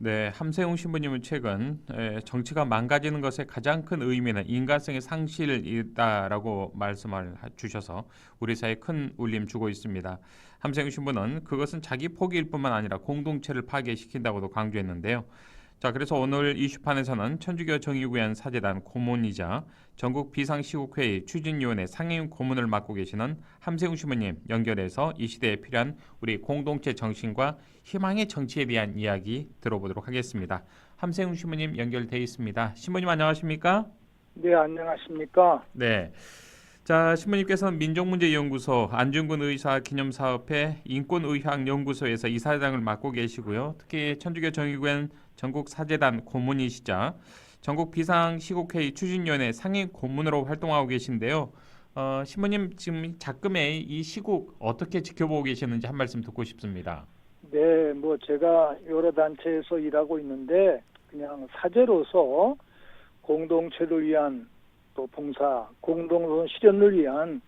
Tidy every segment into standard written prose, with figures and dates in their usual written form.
네, 함세웅 신부님은 최근 정치가 망가지는 것의 가장 큰 의미는 인간성의 상실이다라고 말씀을 주셔서 우리 사회에 큰 울림 주고 있습니다. 함세웅 신부는 그것은 자기 포기일 뿐만 아니라 공동체를 파괴시킨다고도 강조했는데요. 자, 그래서 오늘 이슈판에서는 천주교 정의구현 사재단 고문이자 전국 비상시국회의 추진위원회 상임 고문을 맡고 계시는 함세웅 신부님 연결해서 이 시대에 필요한 우리 공동체 정신과 희망의 정치에 대한 이야기 들어보도록 하겠습니다. 함세웅 신부님 연결돼 있습니다. 신부님 안녕하십니까? 네, 안녕하십니까? 네. 자, 신부님께서는 민족문제연구소 안중근 의사 기념사업회 인권의학연구소에서 이사장을 맡고 계시고요. 특히 천주교 정의구현 전국 사재단 고문이시자 전국 비상시국회의 추진위원회 상임 고문으로 활동하고 계신데요. 신부님 지금 작금의 이 시국 어떻게 지켜보고 계시는지 한 말씀 듣고 싶습니다. 네, 제가 여러 단체에서 일하고 있는데 그냥 사제로서 공동체를 위한 또 봉사, 공동선 실현을 위한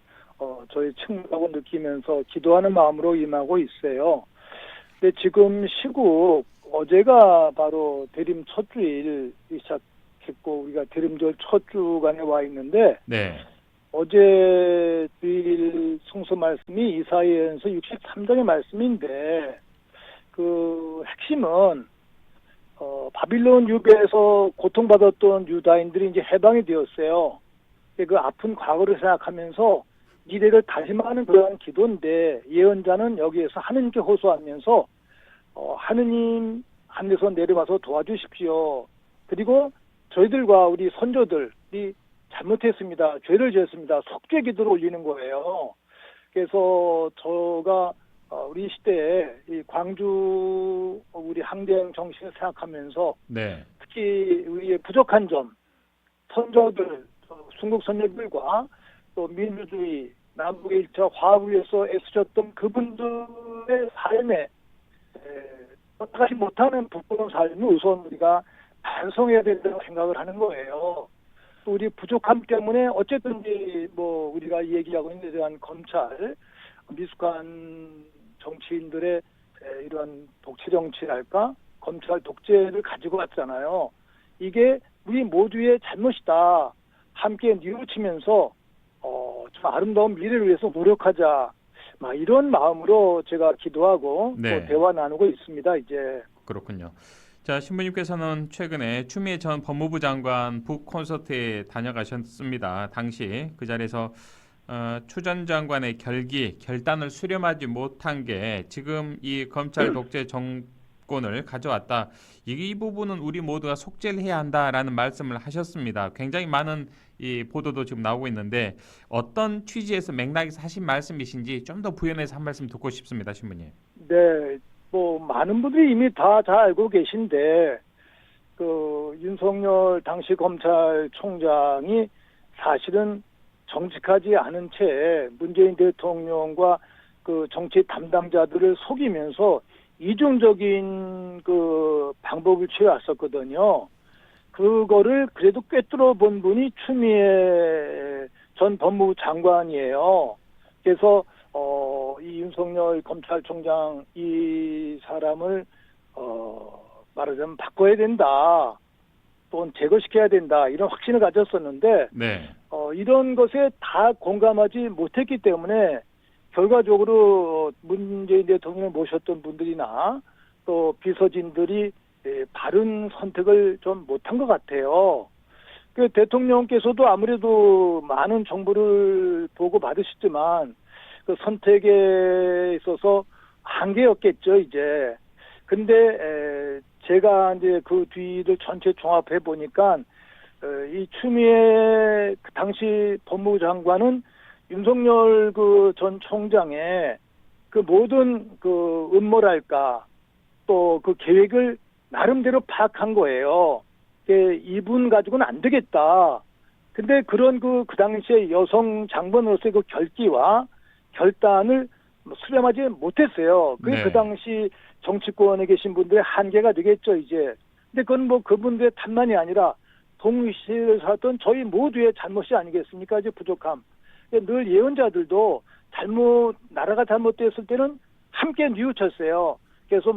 저의 책무라고 느끼면서 기도하는 마음으로 임하고 있어요. 근데 지금 시국 어제가 바로 대림 첫 주일 시작했고 우리가 대림절 첫 주간에 와 있는데 네. 어제 주일 성서 말씀이 이사야서 63장의 말씀인데 그 핵심은 바빌론 유배에서 고통받았던 유다인들이 이제 해방이 되었어요. 그 아픈 과거를 생각하면서 미래를 다짐하는 그런 기도인데 예언자는 여기에서 하느님께 호소하면서 하느님 하늘에서 내려와서 도와주십시오. 그리고 저희들과 우리 선조들이 잘못했습니다. 죄를 지었습니다. 속죄 기도를 올리는 거예요. 그래서 저가 우리 시대에 이 광주 우리 항쟁 정신을 생각하면서 네. 특히 우리의 부족한 점, 선조들, 순국 선조들과 또 민주주의, 남북의 일차 화합을 위해서 애쓰셨던 그분들의 삶에 따라가지 못하는 부끄러운 삶을 우선 우리가 반성해야 된다고 생각을 하는 거예요. 또 우리 부족함 때문에 어쨌든지 우리가 얘기하고 있는 데 대한 검찰, 미숙한 정치인들의 이런 독재 정치랄까 검찰 독재를 가지고 왔잖아요. 이게 우리 모두의 잘못이다. 함께 뉘우치면서 좀 아름다운 미래를 위해서 노력하자. 이런 마음으로 제가 기도하고 네. 또 대화 나누고 있습니다. 이제. 그렇군요. 자, 신부님께서는 최근에 추미애 전 법무부 장관 북 콘서트에 다녀가셨습니다. 당시 그 자리에서 추 전 장관의 결단을 수렴하지 못한 게 지금 이 검찰 독재 정권을 가져왔다. 이 부분은 우리 모두가 속죄를 해야 한다라는 말씀을 하셨습니다. 굉장히 많은 이 보도도 지금 나오고 있는데 어떤 취지에서 맥락에서 하신 말씀이신지 좀 더 부연해서 한 말씀 듣고 싶습니다, 신부님. 네, 많은 분들이 이미 다 잘 알고 계신데 윤석열 당시 검찰총장이 사실은 정직하지 않은 채 문재인 대통령과 그 정치 담당자들을 속이면서 이중적인 그 방법을 취해왔었거든요. 그거를 그래도 꿰뚫어 본 분이 추미애 전 법무부 장관이에요. 그래서 이 윤석열 검찰총장 이 사람을 말하자면 바꿔야 된다. 또는 제거시켜야 된다. 이런 확신을 가졌었는데 네. 이런 것에 다 공감하지 못했기 때문에 결과적으로 문재인 대통령을 모셨던 분들이나 또 비서진들이 바른 선택을 좀 못한 것 같아요. 그 대통령께서도 아무래도 많은 정보를 보고 받으셨지만 그 선택에 있어서 한계였겠죠, 이제. 근데 제가 이제 그 뒤를 전체 종합해 보니까 이 추미애 그 당시 법무부 장관은 윤석열 그 전 총장의 그 모든 그 음모랄까 또 그 계획을 나름대로 파악한 거예요. 이분 가지고는 안 되겠다. 근데 그런 그 당시에 여성 장관으로서의 그 결기와 결단을 수렴하지 못했어요. 그게 네. 그 당시 정치권에 계신 분들의 한계가 되겠죠, 이제. 근데 그건 그분들의 탓만이 아니라 동시에 살았던 저희 모두의 잘못이 아니겠습니까? 이제 부족함. 늘 예언자들도 나라가 잘못됐을 때는 함께 뉘우쳤어요. 그래서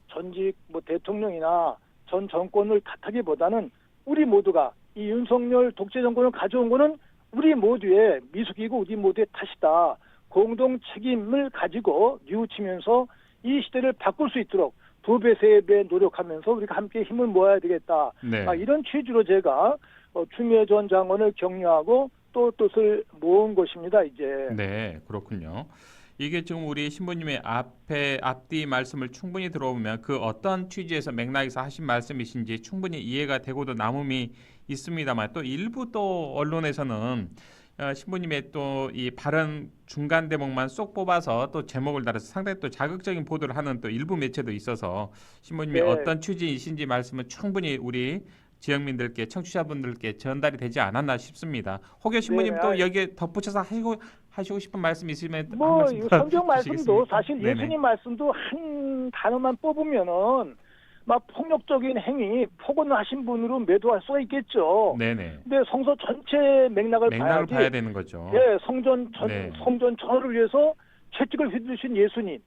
전직 뭐 대통령이나 전 정권을 탓하기보다는 우리 모두가 이 윤석열 독재 정권을 가져온 거는 우리 모두의 미숙이고 우리 모두의 탓이다. 공동 책임을 가지고 뉘우치면서 이 시대를 바꿀 수 있도록 2배, 3배 노력하면서 우리가 함께 힘을 모아야 되겠다. 네. 이런 취지로 제가 추미애 전 장관을 격려하고 또 뜻을 모은 것입니다. 이제. 네, 그렇군요. 이게 지금 우리 신부님의 앞뒤 말씀을 충분히 들어보면 그 어떤 취지에서 맥락에서 하신 말씀이신지 충분히 이해가 되고도 남음이 있습니다만 또 일부 또 언론에서는 신부님의 또 이 발언 중간 대목만 쏙 뽑아서 또 제목을 달아서 상당히 또 자극적인 보도를 하는 또 일부 매체도 있어서 신부님이 네. 어떤 취지이신지 말씀은 충분히 우리 지역민들께 청취자분들께 전달이 되지 않았나 싶습니다. 혹여 신부님 네, 또 여기에 덧붙여서 하시고 싶은 말씀 있으면 한 뭐 말씀 더 성경 말씀도 주시겠습니까? 사실 네네. 예수님 말씀도 한 단어만 뽑으면은 막 폭력적인 행위, 폭언하신 분으로 매도할 수가 있겠죠. 네네. 근데 성서 전체 맥락을 맥락을 봐야지. 봐야 되는 거죠. 예, 네. 성전 전을 위해서 채찍을 휘두르신 예수님,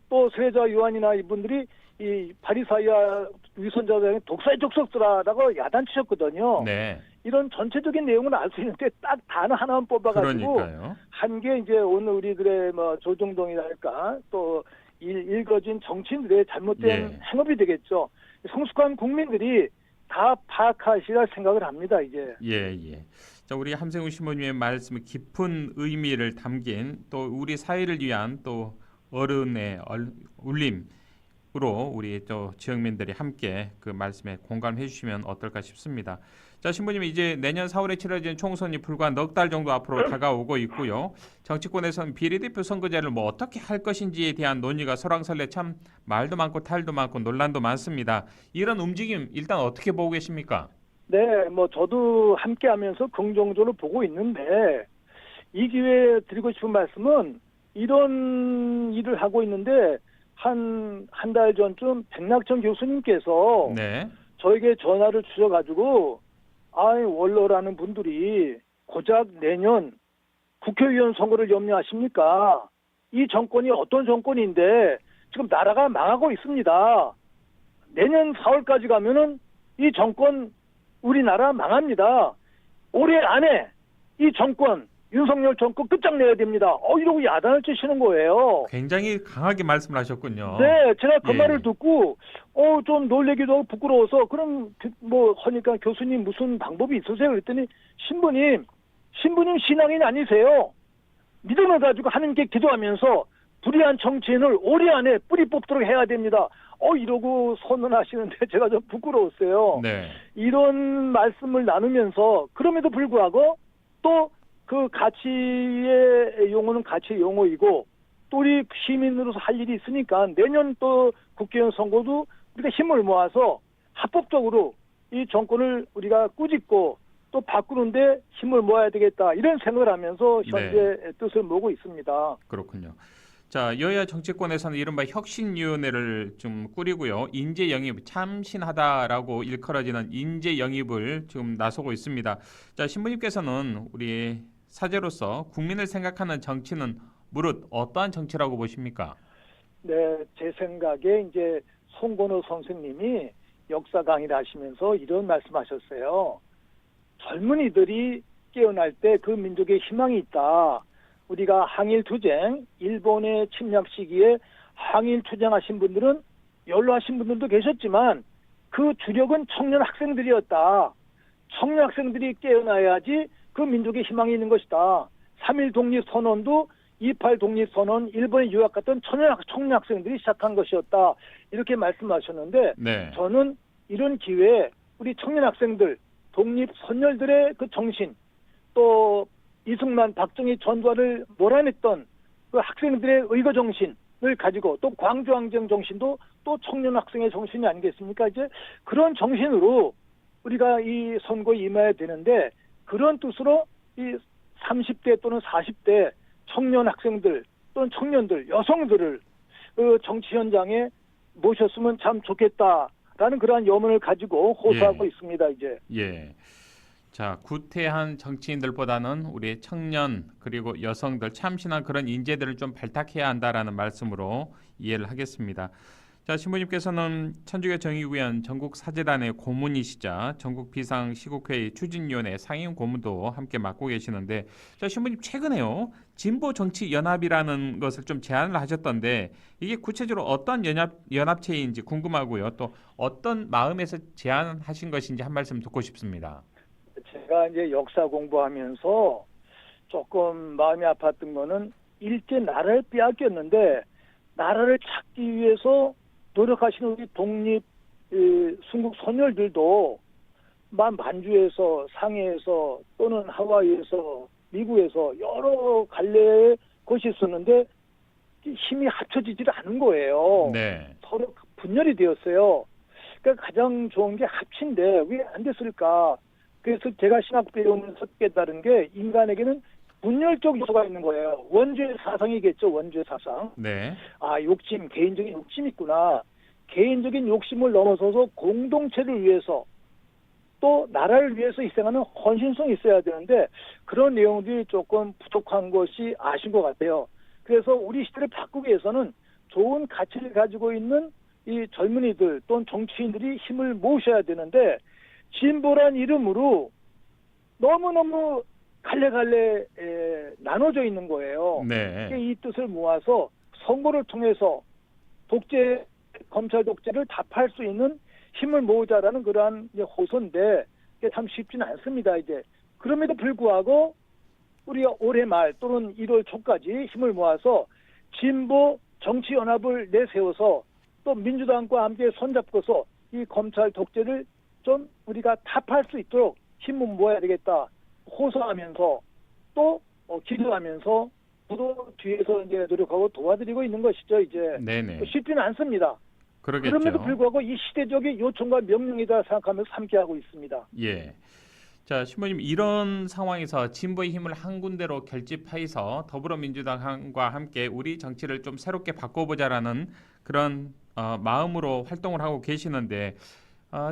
또 세자 요한이나 이분들이 이 바리사이와 위선자들에게 독사의 족속들아라고 야단치셨거든요. 네. 이런 전체적인 내용은 알 수 있는데 딱 단어 하나만 뽑아가지고 그러니까요. 한 게 이제 오늘 우리들의 뭐 조중동이랄까 또 일거진 정치인들의 잘못된 예. 행업이 되겠죠. 성숙한 국민들이 다 파악하시라 생각을 합니다. 이제. 예, 예. 자, 우리 함세웅 신부님의 말씀 깊은 의미를 담긴 또 우리 사회를 위한 또 어른의 울림으로 우리 또 지역민들이 함께 그 말씀에 공감해 주시면 어떨까 싶습니다. 자, 신부님 이제 내년 4월에 치러진 총선이 불과 넉 달 정도 앞으로 다가오고 있고요. 정치권에서는 비례대표 선거제를 뭐 어떻게 할 것인지에 대한 논의가 설왕설래 참 말도 많고 탈도 많고 논란도 많습니다. 이런 움직임 일단 어떻게 보고 계십니까? 네, 뭐 저도 함께하면서 긍정적으로 보고 있는데 이 기회에 드리고 싶은 말씀은 이런 일을 하고 있는데 한 달 전쯤 백낙천 교수님께서 네. 저에게 전화를 주셔가지고 원로라는 분들이 고작 내년 국회의원 선거를 염려하십니까? 이 정권이 어떤 정권인데 지금 나라가 망하고 있습니다. 내년 4월까지 가면은 이 정권 우리나라 망합니다. 올해 안에 이 정권 윤석열 정권 끝장내야 됩니다. 이러고 야단을 치시는 거예요. 굉장히 강하게 말씀을 하셨군요. 네, 제가 그 예. 말을 듣고 좀 놀래기도 하고 부끄러워서 그럼 뭐 하니까 교수님 무슨 방법이 있으세요? 그랬더니 신부님 신앙인 아니세요? 믿음을 가지고 하나님께 기도하면서 불의한 정치인을 올해 안에 뿌리 뽑도록 해야 됩니다. 이러고 선언하시는데 제가 좀 부끄러웠어요. 네. 이런 말씀을 나누면서 그럼에도 불구하고 또 그 가치의 용어는 가치의 용어이고 또 우리 시민으로서 할 일이 있으니까 내년 또 국회의원 선거도 우리가 힘을 모아서 합법적으로 이 정권을 우리가 꾸짖고 또 바꾸는데 힘을 모아야 되겠다 이런 생각을 하면서 현재 뜻을 모으고 있습니다. 그렇군요. 자, 여야 정치권에서는 이른바 혁신위원회를 좀 꾸리고요. 인재 영입 참신하다라고 일컬어지는 인재 영입을 지금 나서고 있습니다. 자, 신부님께서는 우리 사제로서 국민을 생각하는 정치는 무릇 어떠한 정치라고 보십니까? 네, 제 생각에 이제 송건호 선생님이 역사 강의를 하시면서 이런 말씀하셨어요. 젊은이들이 깨어날 때 그 민족의 희망이 있다. 우리가 항일 투쟁, 일본의 침략 시기에 항일 투쟁하신 분들은 연로하신 분들도 계셨지만 그 주력은 청년 학생들이었다. 청년 학생들이 깨어나야지 그 민족의 희망이 있는 것이다. 3.1 독립선언도 2.8 독립선언, 일본에 유학 갔던 청년 학생들이 시작한 것이었다. 이렇게 말씀하셨는데 네. 저는 이런 기회에 우리 청년 학생들, 독립선열들의 그 정신, 또 이승만, 박정희 전두환을 몰아냈던 그 학생들의 의거 정신을 가지고 또 광주항쟁 정신도 또 청년 학생의 정신이 아니겠습니까? 이제 그런 정신으로 우리가 이 선거에 임해야 되는데 그런 뜻으로 이 30대 또는 40대 청년 학생들 또는 청년들, 여성들을 그 정치 현장에 모셨으면 참 좋겠다라는 그러한 염원을 가지고 호소하고 있습니다. 이제. 예. 자, 구태한 정치인들보다는 우리 청년 그리고 여성들 참신한 그런 인재들을 좀 발탁해야 한다라는 말씀으로 이해를 하겠습니다. 자, 신부님께서는 천주교 정의위원 전국사재단의 고문이시자 전국 비상시국회의 추진위원회 상임 고문도 함께 맡고 계시는데, 자, 신부님 최근에요 진보 정치 연합이라는 것을 좀 제안을 하셨던데 이게 구체적으로 어떤 연합체인지 궁금하고요. 또 어떤 마음에서 제안하신 것인지 한 말씀 듣고 싶습니다. 제가 이제 역사 공부하면서 조금 마음이 아팠던 거는 일제 나라를 빼앗겼는데 나라를 찾기 위해서 노력하시는 우리 독립 순국 선열들도 만주에서 상해에서 또는 하와이에서 미국에서 여러 갈래의 곳이 있었는데 힘이 합쳐지질 않은 거예요. 네. 서로 분열이 되었어요. 그러니까 가장 좋은 게 합친데 왜 안 됐을까? 그래서 제가 신학 배우면서 깨달은 게 인간에게는 분열적 요소가 있는 거예요. 원죄 사상이겠죠. 원죄 사상. 네. 욕심, 개인적인 욕심이 있구나. 개인적인 욕심을 넘어서서 공동체를 위해서 또 나라를 위해서 희생하는 헌신성이 있어야 되는데 그런 내용들이 조금 부족한 것이 아쉬운 것 같아요. 그래서 우리 시대를 바꾸기 위해서는 좋은 가치를 가지고 있는 이 젊은이들 또는 정치인들이 힘을 모으셔야 되는데 진보란 이름으로 너무너무 갈래갈래 나눠져 있는 거예요. 네. 이 뜻을 모아서 선거를 통해서 독재, 검찰 독재를 답할 수 있는 힘을 모으자라는 그러한 호소인데 이게 참 쉽지는 않습니다. 이제 그럼에도 불구하고 우리가 올해 말 또는 1월 초까지 힘을 모아서 진보 정치연합을 내세워서 또 민주당과 함께 손잡고서 이 검찰 독재를 좀 우리가 답할 수 있도록 힘을 모아야 되겠다. 호소하면서 또 기도하면서 저도 뒤에서 이제 노력하고 도와드리고 있는 것이죠. 이제 네네. 쉽지는 않습니다. 그러겠죠. 그럼에도 불구하고 이 시대적인 요청과 명령이다 생각하면서 함께하고 있습니다. 예. 자, 신부님 이런 상황에서 진보의 힘을 한 군데로 결집해서 더불어민주당과 함께 우리 정치를 좀 새롭게 바꿔보자라는 그런 마음으로 활동을 하고 계시는데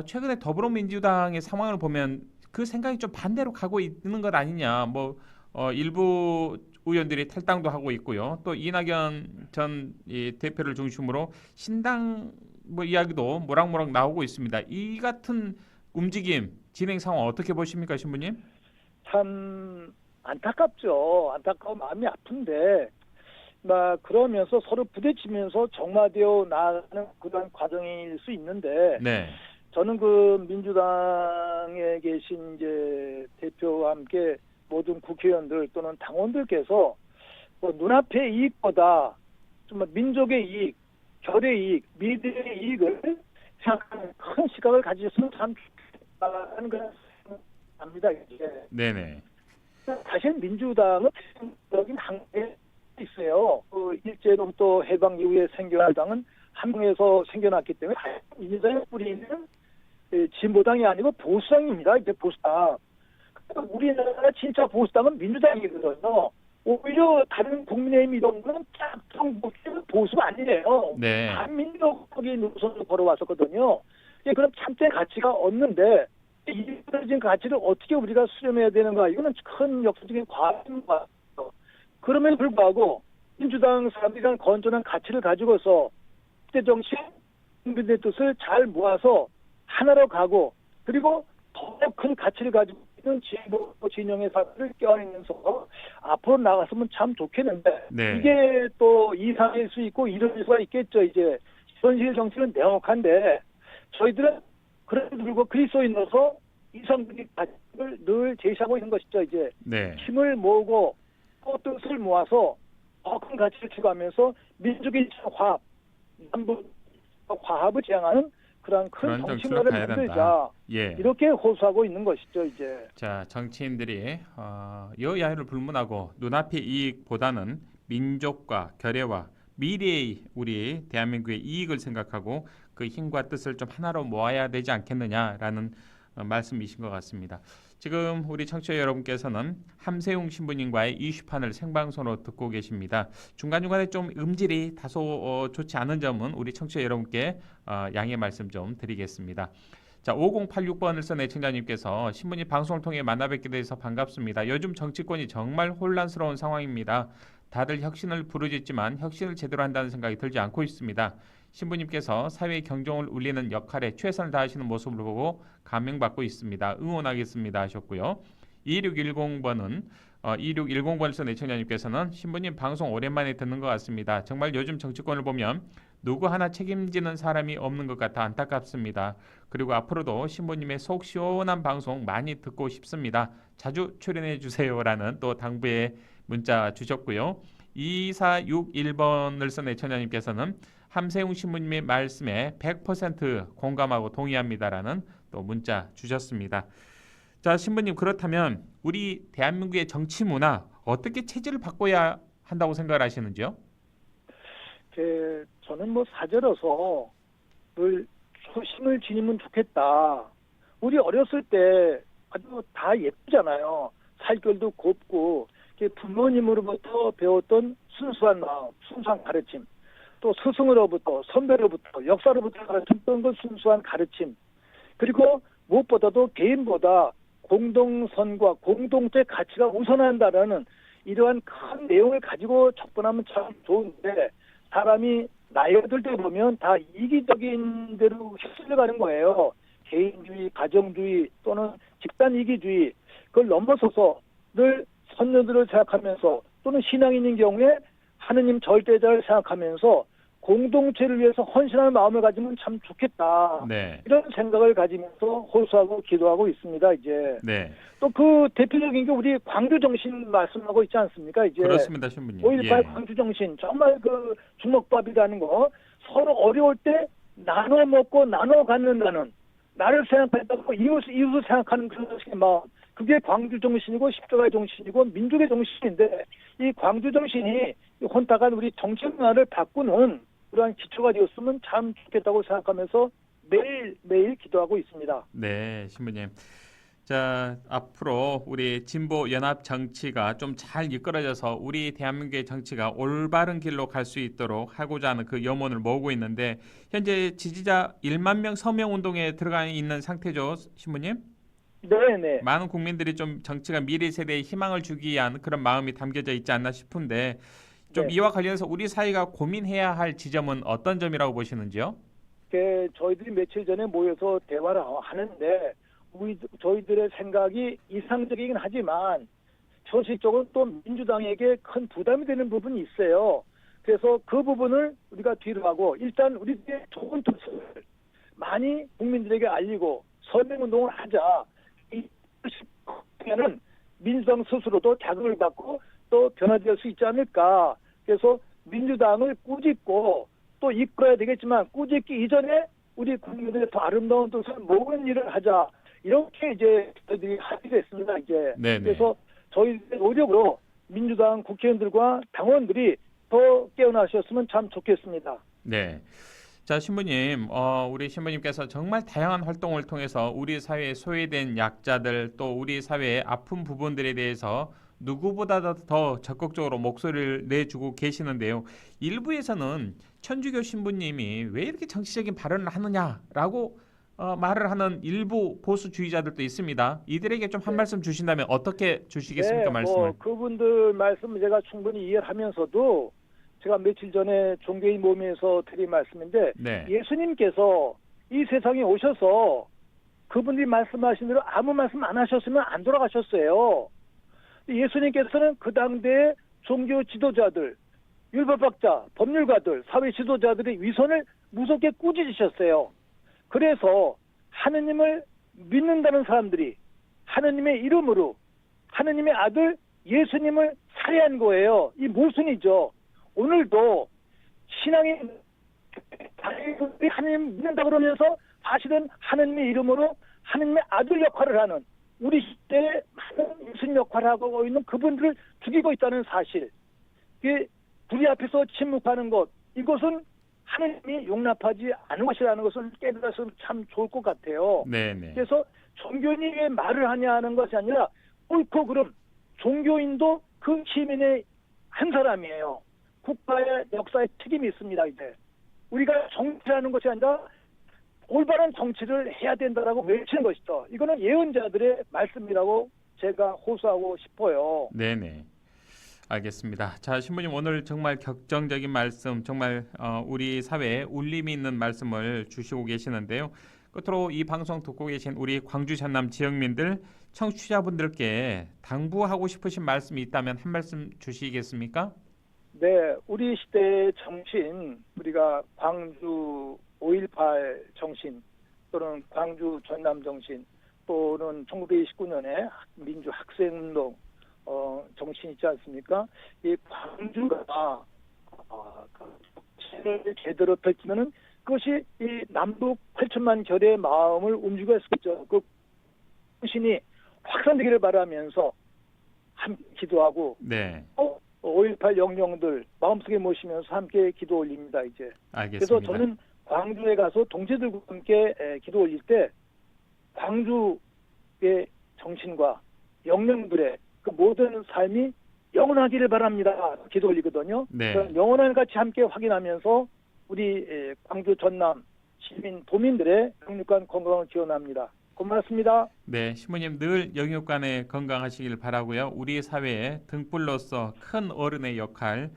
최근에 더불어민주당의 상황을 보면 그 생각이 좀 반대로 가고 있는 것 아니냐. 일부 의원들이 탈당도 하고 있고요. 또 이낙연 전 이 대표를 중심으로 신당 이야기도 모락모락 나오고 있습니다. 이 같은 움직임, 진행 상황 어떻게 보십니까, 신부님? 참 안타깝죠. 안타까운 마음이 아픈데 그러면서 서로 부딪히면서 정마되어 나가는 그런 과정일 수 있는데 네. 저는 그 민주당에 계신 이제 대표와 함께 모든 국회의원들 또는 당원들께서 눈앞의 이익보다 정말 민족의 이익, 결의 이익, 미래의 이익을 생각하는 큰 시각을 가지셨으면 참 좋겠다는 걸 생각합니다. 이제. 네네. 사실 민주당은 적인 한계가 있어요. 그 일제로부터 해방 이후에 생겨난 당은 한국에서 생겨났기 때문에 민주당의 뿌리는 진보당이 아니고 보수당입니다. 이제 보수당. 우리나라 진짜 보수당은 민주당이거든요. 오히려 다른 국민의힘 이런 거는 짝퉁 보수가 아니에요. 네. 반민족적인 노선을 걸어왔었거든요. 그런 참된 가치가 없는데 이런 가치를 어떻게 우리가 수렴해야 되는가 이거는 큰 역사적인 과제인 것 같아요. 그럼에도 불구하고 민주당 사람들이란 건전한 가치를 가지고서 국제 정치 국민의 뜻을 잘 모아서 하나로 가고 그리고 더 큰 가치를 가지고 있는 진보 진영의 사람들을 껴안으면서 앞으로 나갔으면 참 좋겠는데 네. 이게 또 이상일 수 있고 이럴 수가 있겠죠. 이제 현실 정치는 명확한데 저희들은 그래도 불구하고 그리스도인으로서 이성적인 가치를 늘 제시하고 있는 것이죠. 이제 네. 힘을 모으고 또 뜻을 모아서 더 큰 가치를 추구하면서 민족의 화합, 남북 화합을 지향하는 그런 큰 그런 정치로 정치문화를 가야 만들자. 된다. 예. 이렇게 호소하고 있는 것이죠. 이제. 자, 정치인들이 여야를 불문하고 눈앞의 이익보다는 민족과 결의와 미래의 우리 대한민국의 이익을 생각하고 그 힘과 뜻을 좀 하나로 모아야 되지 않겠느냐라는 말씀이신 것 같습니다. 지금 우리 청취자 여러분께서는 함세웅 신부님과의 이슈판을 생방송으로 듣고 계십니다. 중간중간에 좀 음질이 다소 좋지 않은 점은 우리 청취자 여러분께 양해 말씀 좀 드리겠습니다. 자, 5086번을 쓴 애청자님께서 신부님 방송을 통해 만나 뵙게 돼서 반갑습니다. 요즘 정치권이 정말 혼란스러운 상황입니다. 다들 혁신을 부르짖지만 혁신을 제대로 한다는 생각이 들지 않고 있습니다. 신부님께서 사회의 경종을 울리는 역할에 최선을 다하시는 모습을 보고 감명받고 있습니다. 응원하겠습니다 하셨고요. 2610번을 쓴 애청자님께서는 신부님 방송 오랜만에 듣는 것 같습니다. 정말 요즘 정치권을 보면 누구 하나 책임지는 사람이 없는 것 같아 안타깝습니다. 그리고 앞으로도 신부님의 속 시원한 방송 많이 듣고 싶습니다. 자주 출연해 주세요라는 또 당부의 문자 주셨고요. 2461번을 쓴 애청자님께서는 함세웅 신부님의 말씀에 100% 공감하고 동의합니다라는 또 문자 주셨습니다. 자, 신부님, 그렇다면 우리 대한민국의 정치 문화 어떻게 체질을 바꿔야 한다고 생각을 하시는지요? 저는 뭐 사제로서 늘 초심을 지니면 좋겠다. 우리 어렸을 때 아주 다 예쁘잖아요. 살결도 곱고 부모님으로부터 배웠던 순수한 마음, 순수한 가르침, 또 스승으로부터, 선배로부터, 역사로부터 가르쳤던 그 순수한 가르침, 그리고 무엇보다도 개인보다 공동선과 공동체 가치가 우선한다라는 이러한 큰 내용을 가지고 접근하면 참 좋은데, 사람이 나이가 들 때 보면 다 이기적인 대로 휩쓸려가는 거예요. 개인주의, 가정주의 또는 집단 이기주의, 그걸 넘어서서 늘 선녀들을 생각하면서 또는 신앙인인 경우에 하느님 절대자를 생각하면서 공동체를 위해서 헌신하는 마음을 가지면 참 좋겠다. 네. 이런 생각을 가지면서 호소하고 기도하고 있습니다. 이제 네. 또 그 대표적인 게 우리 광주 정신 말씀하고 있지 않습니까? 이제 그렇습니다, 신부님. 5.18 광주 정신, 정말 그 주먹밥이라는 거, 서로 어려울 때 나눠 먹고 나눠 갖는다는, 나를 생각한다고 이웃을 생각하는 그런 식의 마음, 그게 광주 정신이고 십자가의 정신이고 민족의 정신인데, 이 광주 정신이 혼탁한 우리 정치 문화를 바꾸는 그러한 기초가 되었으면 참 좋겠다고 생각하면서 매일 기도하고 있습니다. 네, 신부님. 자, 앞으로 우리 진보 연합 정치가 좀 잘 이끌어져서 우리 대한민국의 정치가 올바른 길로 갈 수 있도록 하고자 하는 그 염원을 모으고 있는데, 현재 지지자 1만 명 서명 운동에 들어가 있는 상태죠, 신부님? 네네. 많은 국민들이 좀 정치가 미래 세대에 희망을 주기 위한 그런 마음이 담겨져 있지 않나 싶은데, 좀 네. 이와 관련해서 우리 사회가 고민해야 할 지점은 어떤 점이라고 보시는지요? 저희들이 며칠 전에 모여서 대화를 하는데, 저희들의 생각이 이상적이긴 하지만 현실적으로 또 민주당에게 큰 부담이 되는 부분이 있어요. 그래서 그 부분을 우리가 뒤로 하고 일단 우리의 좋은 뜻을 많이 국민들에게 알리고 서명운동을 하자. 이는 민주당 스스로도 자극을 받고 또 변화될 수 있지 않을까. 그래서 민주당을 꾸짖고 또 이끌어야 되겠지만 꾸짖기 이전에 우리 국민들의 더 아름다운 뜻을 모으는 일을 하자. 이렇게 이제 저희들이 합의를 했습니다. 이제 네네. 그래서 저희의 노력으로 민주당 국회의원들과 당원들이 더 깨어나셨으면 참 좋겠습니다. 네. 자, 신부님, 우리 신부님께서 정말 다양한 활동을 통해서 우리 사회에 소외된 약자들 또 우리 사회의 아픈 부분들에 대해서 누구보다도 더 적극적으로 목소리를 내주고 계시는데요. 일부에서는 천주교 신부님이 왜 이렇게 정치적인 발언을 하느냐라고 말을 하는 일부 보수주의자들도 있습니다. 이들에게 좀 한 네. 말씀 주신다면 어떻게 주시겠습니까, 말씀을? 그분들 말씀 제가 충분히 이해를 하면서도 제가 며칠 전에 종교인 모임에서 드린 말씀인데 네. 예수님께서 이 세상에 오셔서 그분들이 말씀하신 대로 아무 말씀 안 하셨으면 안 돌아가셨어요. 예수님께서는 그 당대의 종교 지도자들, 율법학자, 법률가들, 사회 지도자들의 위선을 무섭게 꾸짖으셨어요. 그래서 하느님을 믿는다는 사람들이 하느님의 이름으로 하느님의 아들 예수님을 살해한 거예요. 이 모순이죠. 오늘도 신앙이 하느님 믿는다 그러면서 사실은 하느님의 이름으로 하느님의 아들 역할을 하는 우리 시대에 많은 예수님 역할을 하고 있는 그분들을 죽이고 있다는 사실. 이게 불의 앞에서 침묵하는 것, 이것은 하느님이 용납하지 않은 것이라는 것을 깨달았으면 참 좋을 것 같아요. 네네. 그래서 종교인이 왜 말을 하냐 하는 것이 아니라 옳고 그름, 종교인도 그 시민의 한 사람이에요. 국가의 역사에 책임이 있습니다. 이제 우리가 정치라는 것이 아니라 올바른 정치를 해야 된다라고 외치는 것이죠. 이거는 예언자들의 말씀이라고 제가 호소하고 싶어요. 네네. 알겠습니다. 자, 신부님 오늘 정말 격정적인 말씀, 정말 우리 사회에 울림이 있는 말씀을 주시고 계시는데요. 끝으로 이 방송 듣고 계신 우리 광주 전남 지역민들, 청취자분들께 당부하고 싶으신 말씀이 있다면 한 말씀 주시겠습니까? 네, 우리 시대의 정신, 우리가 광주 5.18 정신 또는 광주 전남 정신 또는 1929년에 민주 학생운동 정신 있지 않습니까? 이 광주가 정신을 제대로 펼치면은 그것이 이 남북 8천만 결의 마음을 움직일 수 있죠. 그 정신이 확산되기를 바라면서 함께 기도하고 네, 5.18 영령들 마음속에 모시면서 함께 기도 올립니다. 이제 알겠습니다. 그래서 저는 광주에 가서 동지들과 함께 기도 올릴 때 광주의 정신과 영령들의 그 모든 삶이 영원하기를 바랍니다. 기도 올리거든요. 네. 영원한 같이 함께 확인하면서 우리 광주 전남 시민 도민들의 영육간 건강을 기원합니다. 고맙습니다. 네, 신부님 늘 영육간에 건강하시길 바라고요. 우리 사회의 등불로서 큰 어른의 역할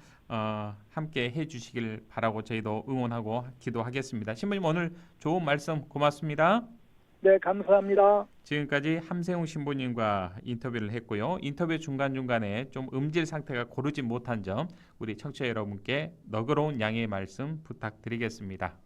함께 해주시길 바라고 저희도 응원하고 기도하겠습니다. 신부님 오늘 좋은 말씀 고맙습니다. 네, 감사합니다. 지금까지 함세웅 신부님과 인터뷰를 했고요. 인터뷰 중간중간에 좀 음질 상태가 고르지 못한 점 우리 청취자 여러분께 너그러운 양해의 말씀 부탁드리겠습니다.